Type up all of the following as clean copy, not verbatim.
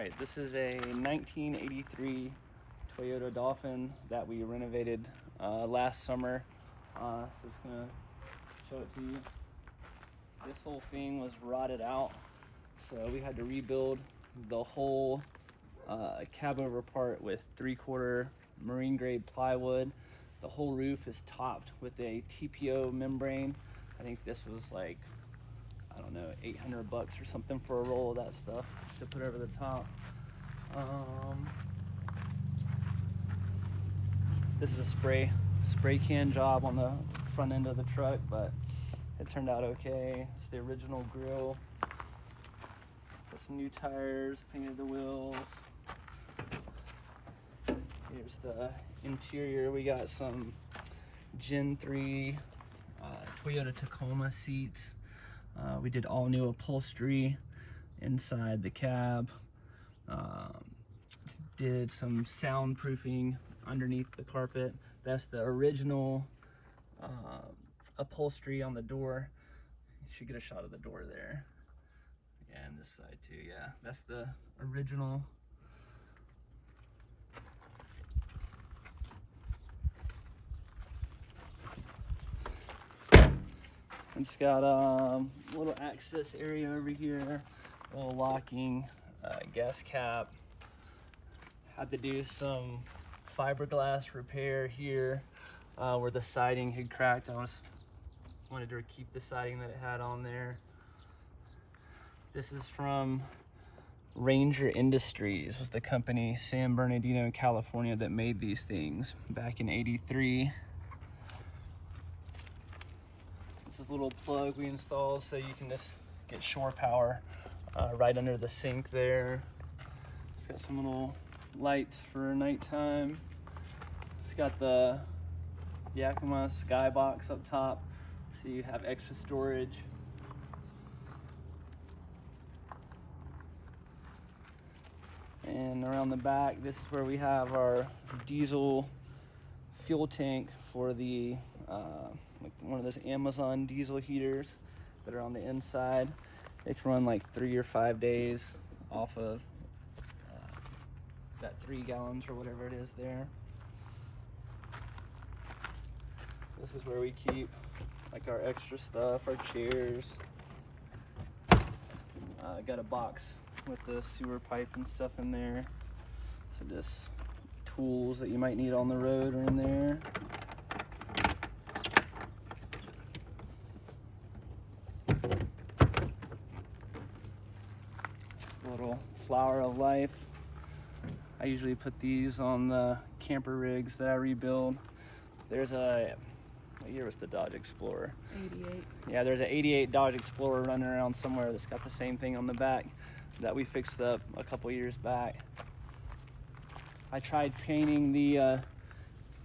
Alright, this is a 1983 Toyota Dolphin that we renovated last summer. So it's gonna show it to you. This whole thing was rotted out, so we had to rebuild the whole cab over part with 3/4 marine grade plywood. The whole roof is topped with a TPO membrane. I think this was like, I don't know, $800 or something for a roll of that stuff to put over the top. This is a spray can job on the front end of the truck, but it turned out okay. It's the original grill. Put some new tires, painted the wheels. Here's the interior. We got some Gen 3 Toyota Tacoma seats. We did all new upholstery inside the cab. Did some soundproofing underneath the carpet. That's the original upholstery on the door. You should get a shot of the door there. Yeah, and this side too, yeah. That's the original. It's got a little access area over here, a little locking gas cap. Had to do some fiberglass repair here where the siding had cracked. I wanted to keep the siding that it had on there. This is from Ranger Industries, was the company, San Bernardino, California, that made these things back in '83. This is a little plug we installed so you can just get shore power right under the sink there. It's got some little lights for nighttime. It's got the Yakima skybox up top, so you have extra storage. And around the back, this is where we have our diesel fuel tank for the like one of those Amazon diesel heaters that are on the inside. They can run like 3 or 5 days off of that 3 gallons or whatever it is there. This is where we keep like our extra stuff, our chairs. Got a box with the sewer pipe and stuff in there. So just tools that you might need on the road are in there. Little flower of life. I usually put these on the camper rigs that I rebuild. There's a, what year was the Dodge Explorer? 88. Yeah, there's an 88 Dodge Explorer running around somewhere that's got the same thing on the back that we fixed up a couple years back. I tried painting the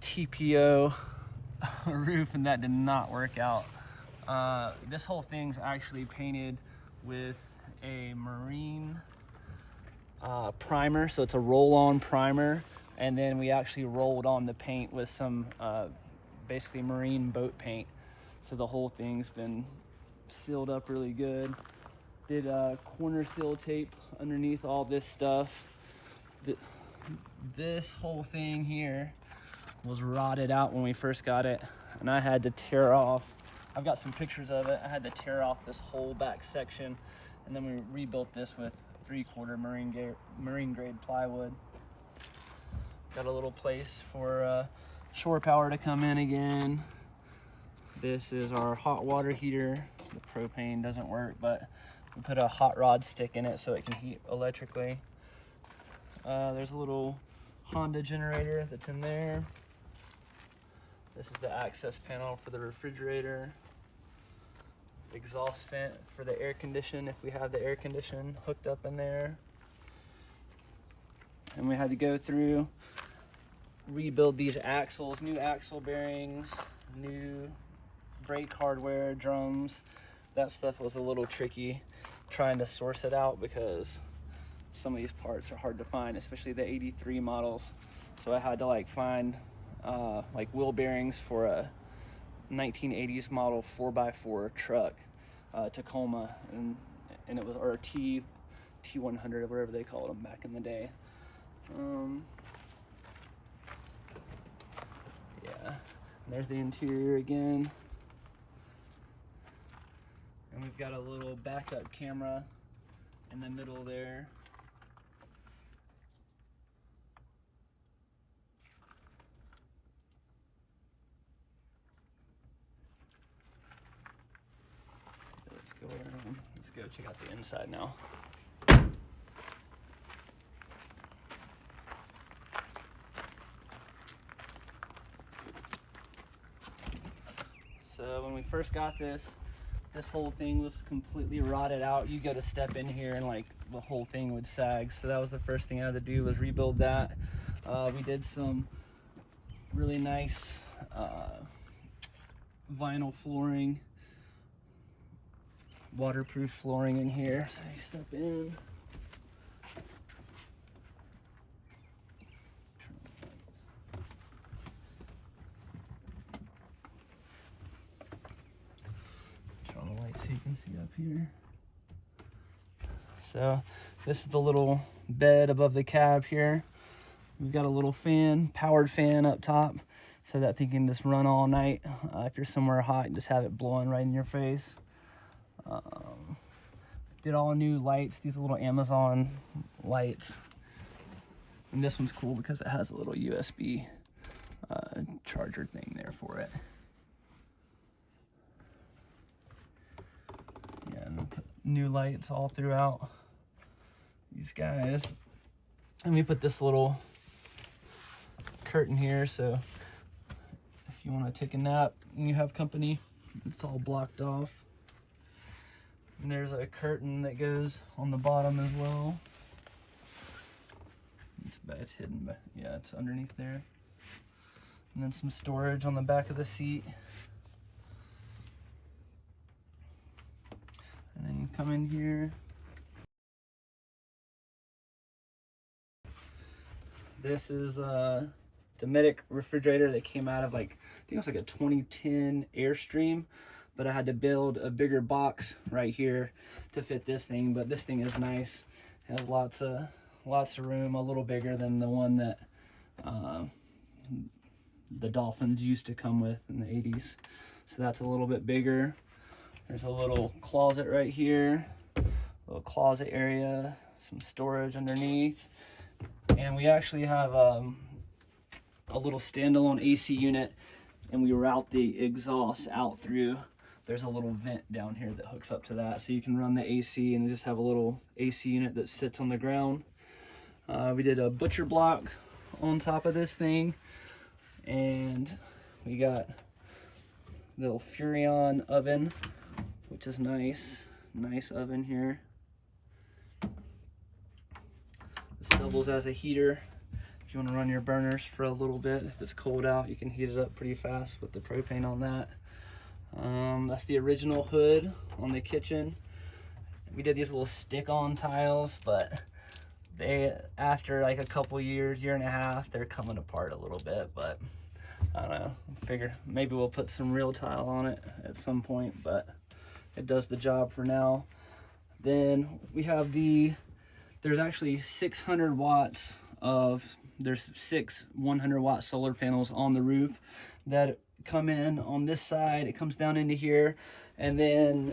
TPO roof and that did not work out. This whole thing's actually painted with a marine primer, so it's a roll-on primer, and then we actually rolled on the paint with some basically marine boat paint. So the whole thing's been sealed up really good. Did corner seal tape underneath all this stuff. This whole thing here was rotted out when we first got it, and I had to tear off, I've got some pictures of it, I had to tear off this whole back section, and then we rebuilt this with 3/4 marine grade plywood. Got a little place for shore power to come in again. This is our hot water heater. The propane doesn't work, but we put a hot rod stick in it so it can heat electrically. There's a little Honda generator that's in there. This is the access panel for the refrigerator. Exhaust vent for the air condition if we have the air condition hooked up in there. And we had to go through, rebuild these axles, new axle bearings, new brake hardware, drums. That stuff was a little tricky trying to source it out because some of these parts are hard to find, especially the '83 models. So I had to like find like wheel bearings for a 1980s model 4x4 truck, Tacoma, and it was, or T100 or whatever they called them back in the day. Yeah, and there's the interior again. And we've got a little backup camera in the middle there. Let's go check out the inside now. So when we first got this whole thing was completely rotted out. You go to step in here and like the whole thing would sag. So that was the first thing I had to do, was rebuild that. We did some really nice vinyl flooring, waterproof flooring in here. So you step in. Turn on the light so you can see up here. So this is the little bed above the cab here. We've got a little fan, powered fan up top, so that thing can just run all night. If you're somewhere hot, and just have it blowing right in your face. Did all new lights, these little Amazon lights. And this one's cool because it has a little USB charger thing there for it. Yeah, and new lights all throughout these guys. And we put this little curtain here, so if you want to take a nap and you have company, it's all blocked off. And there's a curtain that goes on the bottom as well. It's hidden, but yeah, it's underneath there. And then some storage on the back of the seat. And then you come in here. This is a Dometic refrigerator that came out of like, I think it was like a 2010 Airstream, but I had to build a bigger box right here to fit this thing. But this thing is nice. It has lots of room, a little bigger than the one that the Dolphins used to come with in the 80s. So that's a little bit bigger. There's a little closet right here, little closet area, some storage underneath. And we actually have a little standalone AC unit, and we route the exhaust out through. There's a little vent down here that hooks up to that, so you can run the AC and just have a little AC unit that sits on the ground. We did a butcher block on top of this thing, and we got the little Furrion oven, which is nice oven here. This doubles as a heater if you want to run your burners for a little bit. If it's cold out, you can heat it up pretty fast with the propane on that. That's the original hood on the kitchen. We did these little stick-on tiles, but they, after like a couple years, year and a half, they're coming apart a little bit. But I don't know, figure maybe we'll put some real tile on it at some point, but it does the job for now. Then we have there's actually 600 watts of, there's 6 100-watt solar panels on the roof that come in on this side. It comes down into here, and then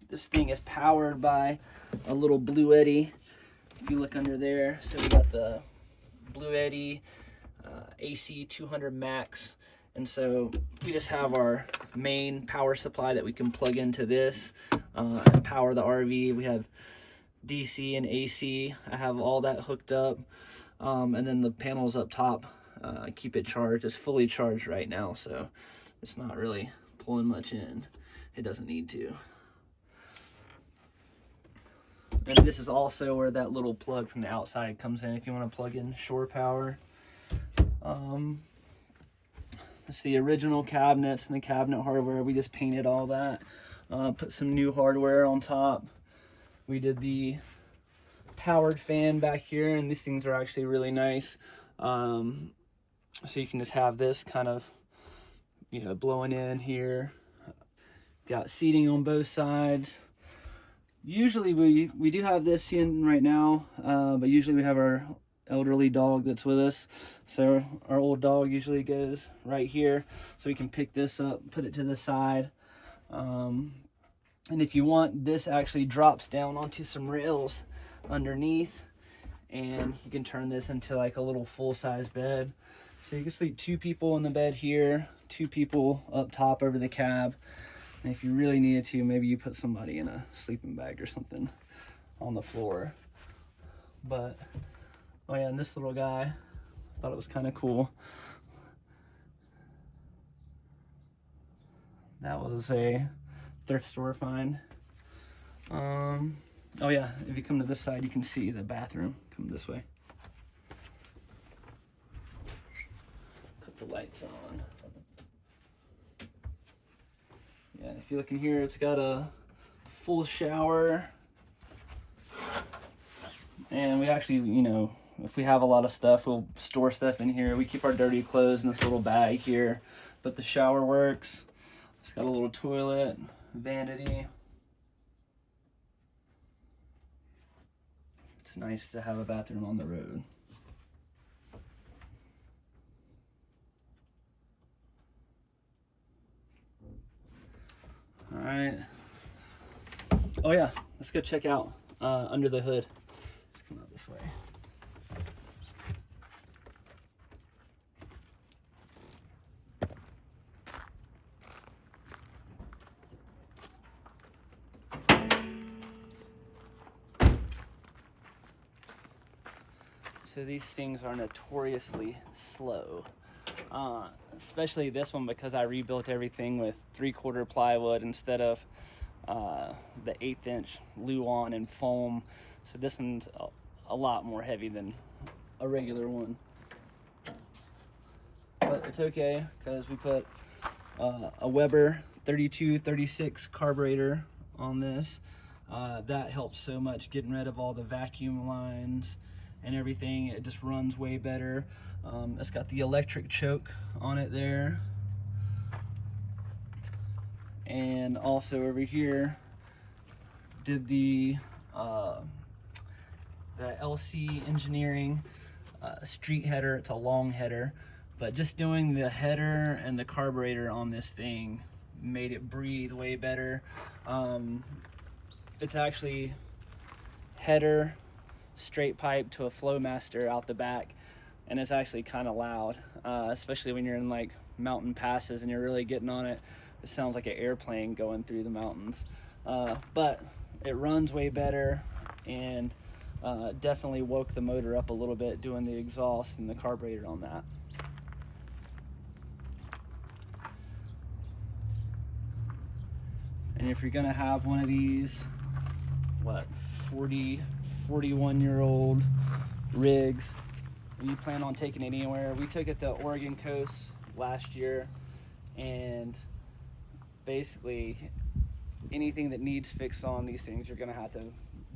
this thing is powered by a little Blue Eddy. If you look under there, so we got the Blue Eddy AC 200 Max, and so we just have our main power supply that we can plug into this and power the RV. We have DC and AC. I have all that hooked up, and then the panels up top keep it charged. It's fully charged right now, so it's not really pulling much in. It doesn't need to. And this is also where that little plug from the outside comes in if you want to plug in shore power. It's the original cabinets and the cabinet hardware. We just painted all that, put some new hardware on top. We did the powered fan back here, and these things are actually really nice. So you can just have this kind of, you know, blowing in here. Got seating on both sides. Usually we do have this in right now, but usually we have our elderly dog that's with us. So our old dog usually goes right here, so we can pick this up, put it to the side. And if you want, this actually drops down onto some rails underneath, and you can turn this into like a little full-size bed. So you can sleep 2 people in the bed here, 2 people up top over the cab. And if you really needed to, maybe you put somebody in a sleeping bag or something on the floor. But, oh yeah, and this little guy, thought it was kind of cool. That was a thrift store find. Oh yeah, if you come to this side, you can see the bathroom. Come this way. Put the lights on. Yeah, if you look in here, it's got a full shower. And we actually, you know, if we have a lot of stuff, we'll store stuff in here. We keep our dirty clothes in this little bag here. But the shower works. It's got a little toilet, vanity. It's nice to have a bathroom on the road. All right. Oh yeah, let's go check out under the hood. Let's come out this way. So these things are notoriously slow. Especially this one, because I rebuilt everything with 3/4 plywood instead of the 1/8 inch Luan and foam. So this one's a lot more heavy than a regular one. But it's okay, because we put a Weber 3236 carburetor on this. That helps so much getting rid of all the vacuum lines and everything. It just runs way better. It's got the electric choke on it there. And also over here, did the LC Engineering street header. It's a long header, but just doing the header and the carburetor on this thing made it breathe way better. It's actually header, straight pipe to a Flowmaster out the back, and it's actually kind of loud, especially when you're in like mountain passes and you're really getting on it. It sounds like an airplane going through the mountains, but it runs way better, and definitely woke the motor up a little bit doing the exhaust and the carburetor on that. And if you're gonna have one of these, what, 41-year-old rigs, and you plan on taking it anywhere. We took it to Oregon coast last year, and basically anything that needs fixed on these things, you're gonna have to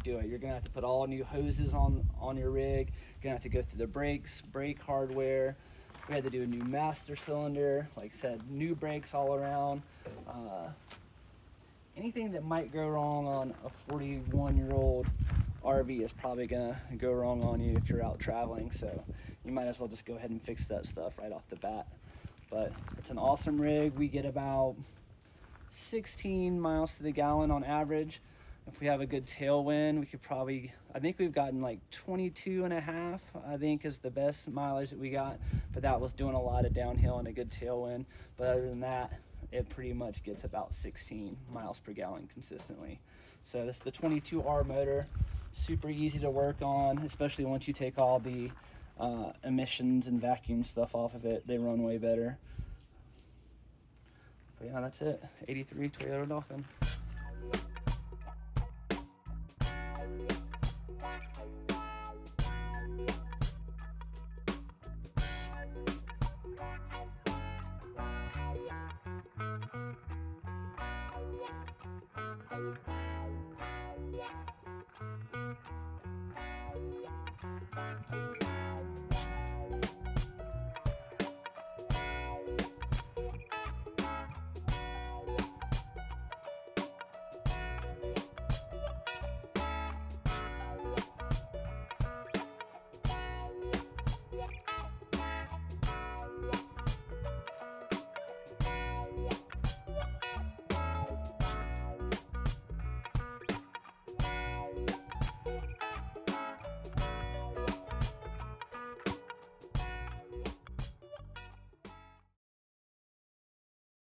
do it. You're gonna have to put all new hoses on your rig. You're gonna have to go through the brakes, brake hardware. We had to do a new master cylinder, like I said, new brakes all around. Anything that might go wrong on a 41-year-old RV is probably gonna go wrong on you if you're out traveling, so you might as well just go ahead and fix that stuff right off the bat. But it's an awesome rig. We get about 16 miles to the gallon on average. If we have a good tailwind, we could probably, I think we've gotten like 22.5, I think is the best mileage that we got, but that was doing a lot of downhill and a good tailwind. But other than that, it pretty much gets about 16 miles per gallon consistently. So this is the 22R motor, super easy to work on, especially once you take all the emissions and vacuum stuff off of it. They run way better. But yeah, that's it. 83 Toyota Dolphin.